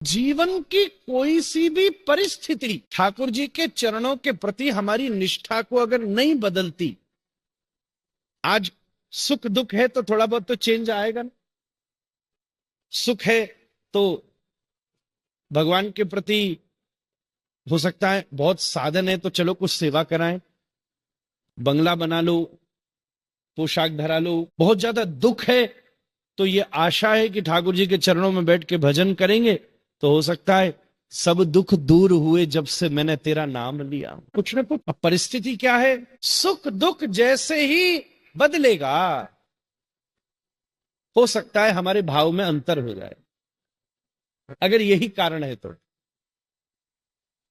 जीवन की कोई सी भी परिस्थिति ठाकुर जी के चरणों के प्रति हमारी निष्ठा को अगर नहीं बदलती, आज सुख दुख है तो थोड़ा बहुत तो चेंज आएगा ना। सुख है तो भगवान के प्रति हो सकता है बहुत साधन है तो चलो कुछ सेवा कराएं, बंगला बना लो, पोशाक धरा लो। बहुत ज्यादा दुख है तो ये आशा है कि ठाकुर जी के चरणों में बैठ के भजन करेंगे तो हो सकता है सब दुख दूर हुए जब से मैंने तेरा नाम लिया। कुछ ना कुछ। अब परिस्थिति क्या है, सुख दुख जैसे ही बदलेगा हो सकता है हमारे भाव में अंतर हो जाए। अगर यही कारण है तो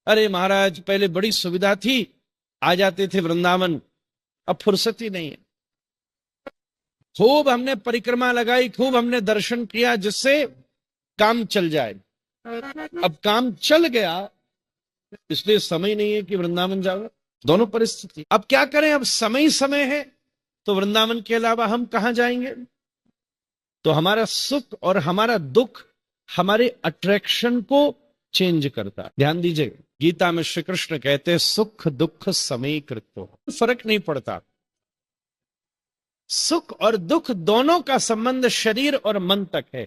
अरे महाराज पहले बड़ी सुविधा थी, आ जाते थे वृंदावन, अब फुर्सत ही नहीं है। खूब हमने परिक्रमा लगाई, खूब हमने दर्शन किया जिससे काम चल जाए। अब काम चल गया इसलिए समय नहीं है कि वृंदावन जाओ। दोनों परिस्थिति। अब क्या करें, अब समय समय है तो वृंदावन के अलावा हम कहां जाएंगे। तो हमारा सुख और हमारा दुख हमारे अट्रैक्शन को चेंज करता है। ध्यान दीजिए, गीता में श्री कृष्ण कहते हैं सुख दुख समय कृतो, फर्क नहीं पड़ता। सुख और दुख दोनों का संबंध शरीर और मन तक है।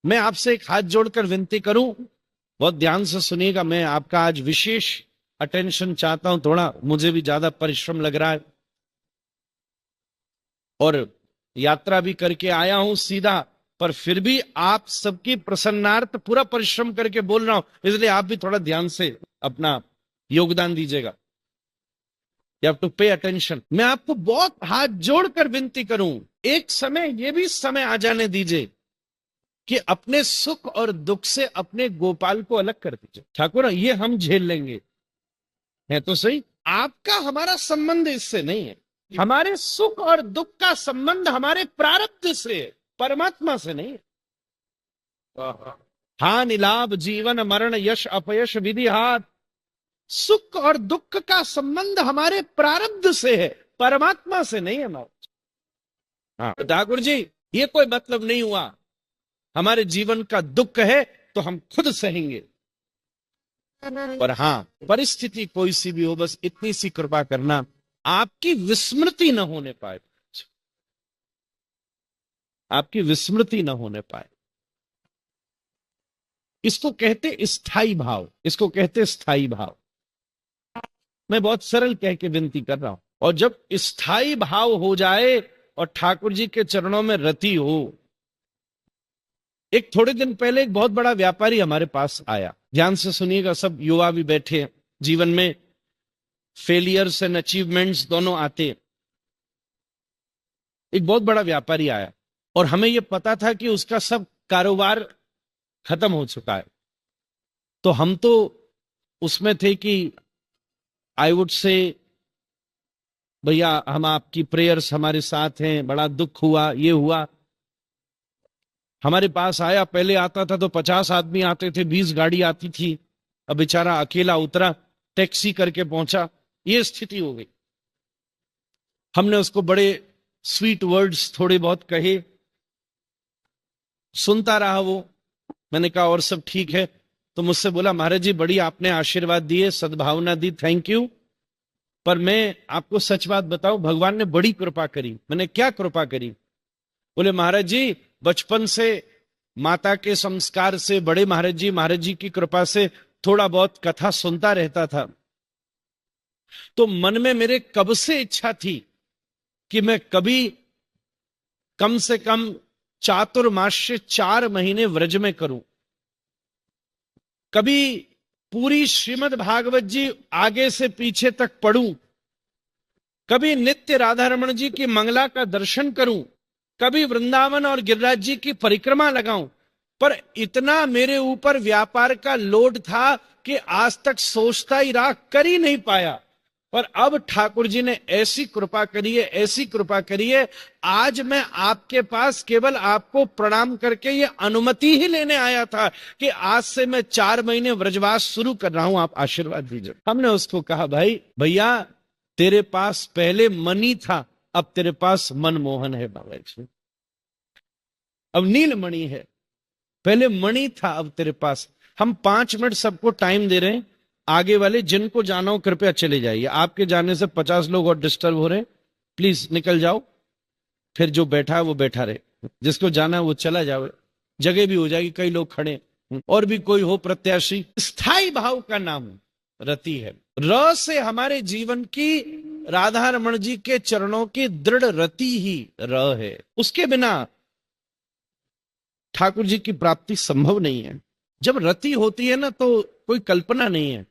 मैं आपसे एक हाथ जोड़कर विनती करूं, बहुत ध्यान से सुनिएगा। मैं आपका आज विशेष अटेंशन चाहता हूं, थोड़ा मुझे भी ज्यादा परिश्रम लग रहा है और यात्रा भी करके आया हूं सीधा, पर फिर भी आप सबकी प्रसन्नार्थ पूरा परिश्रम करके बोल रहा हूं, इसलिए आप भी थोड़ा ध्यान से अपना योगदान दीजिएगा। You have to pay attention. मैं आपको बहुत हाथ जोड़कर विनती करूं, एक समय ये भी समय आ जाने दीजिए कि अपने सुख और दुख से अपने गोपाल को अलग कर दीजिए। ठाकुर ये हम झेल लेंगे, है तो सही। आपका हमारा संबंध इससे नहीं है। हमारे सुख और दुख का संबंध हमारे प्रारब्ध से है, परमात्मा से नहीं है। हानि लाभ जीवन मरण यश अपयश विधि हाथ। सुख और दुख का संबंध हमारे प्रारब्ध से है, परमात्मा से नहीं है हमारा। हाँ ठाकुर जी ये कोई मतलब नहीं हुआ, हमारे जीवन का दुख है तो हम खुद सहेंगे, पर हां परिस्थिति कोई सी भी हो बस इतनी सी कृपा करना आपकी विस्मृति न होने पाए, आपकी विस्मृति न होने पाए। इसको कहते स्थाई भाव, इसको कहते स्थाई भाव। मैं बहुत सरल कह के विनती कर रहा हूं। और जब स्थाई भाव हो जाए और ठाकुर जी के चरणों में रति हो। एक थोड़े दिन पहले एक बहुत बड़ा व्यापारी हमारे पास आया, ध्यान से सुनिएगा, सब युवा भी बैठे हैं, जीवन में फेलियर्स एंड अचीवमेंट्स दोनों आते। एक बहुत बड़ा व्यापारी आया और हमें यह पता था कि उसका सब कारोबार खत्म हो चुका है। तो हम तो उसमें थे कि आई वुड से भैया हम आपकी प्रेयर्स हमारे साथ हैं, बड़ा दुख हुआ, ये हुआ। हमारे पास आया, पहले आता था तो 50 आदमी आते थे, 20 गाड़ी आती थी, अब बेचारा अकेला उतरा, टैक्सी करके पहुंचा, ये स्थिति हो गई। हमने उसको बड़े स्वीट वर्ड्स थोड़े बहुत कहे, सुनता रहा वो। मैंने कहा और सब ठीक है, तो मुझसे बोला महाराज जी बड़ी आपने आशीर्वाद दिए, सद्भावना दी, थैंक यू, पर मैं आपको सच बात बताऊं, भगवान ने बड़ी कृपा करी। मैंने क्या कृपा करी? बोले महाराज जी बचपन से माता के संस्कार से, बड़े महाराज जी की कृपा से थोड़ा बहुत कथा सुनता रहता था, तो मन में मेरे कब से इच्छा थी कि मैं कभी कम से कम चातुर्मास्य 4 महीने व्रज में करूं, कभी पूरी श्रीमद् भागवत जी आगे से पीछे तक पढ़ूं, कभी नित्य राधा रमण जी की मंगला का दर्शन करूं, कभी वृंदावन और गिरिराज जी की परिक्रमा लगाऊं। पर इतना मेरे ऊपर व्यापार का लोड था कि आज तक सोचता ही रहा, कर ही नहीं पाया। पर अब ठाकुर जी ने ऐसी कृपा करी है, ऐसी कृपा करी है, आज मैं आपके पास केवल आपको प्रणाम करके ये अनुमति ही लेने आया था कि आज से मैं 4 महीने व्रजवास शुरू कर रहा हूं, आप आशीर्वाद दीजिए। हमने उसको कहा भाई भैया तेरे पास पहले मणि था, अब तेरे पास मनमोहन है बाबा जी, अब नीलमणि है। पहले मणि था, अब तेरे पास। हम 5 मिनट सबको टाइम दे रहे हैं। आगे वाले जिनको जाना हो कृपया चले जाइए। आपके जाने से 50 लोग और डिस्टर्ब हो रहे हैं, प्लीज निकल जाओ। फिर जो बैठा है वो बैठा रहे, जिसको जाना है वो चला जाओ। जगह भी हो जाएगी, कई लोग खड़े। और भी कोई हो प्रत्याशी। स्थाई भाव का नाम रति है। र से हमारे जीवन की, राधा रमण जी के चरणों की दृढ़ रति ही र है। उसके बिना ठाकुर जी की प्राप्ति संभव नहीं है। जब रति होती है ना तो कोई कल्पना नहीं है।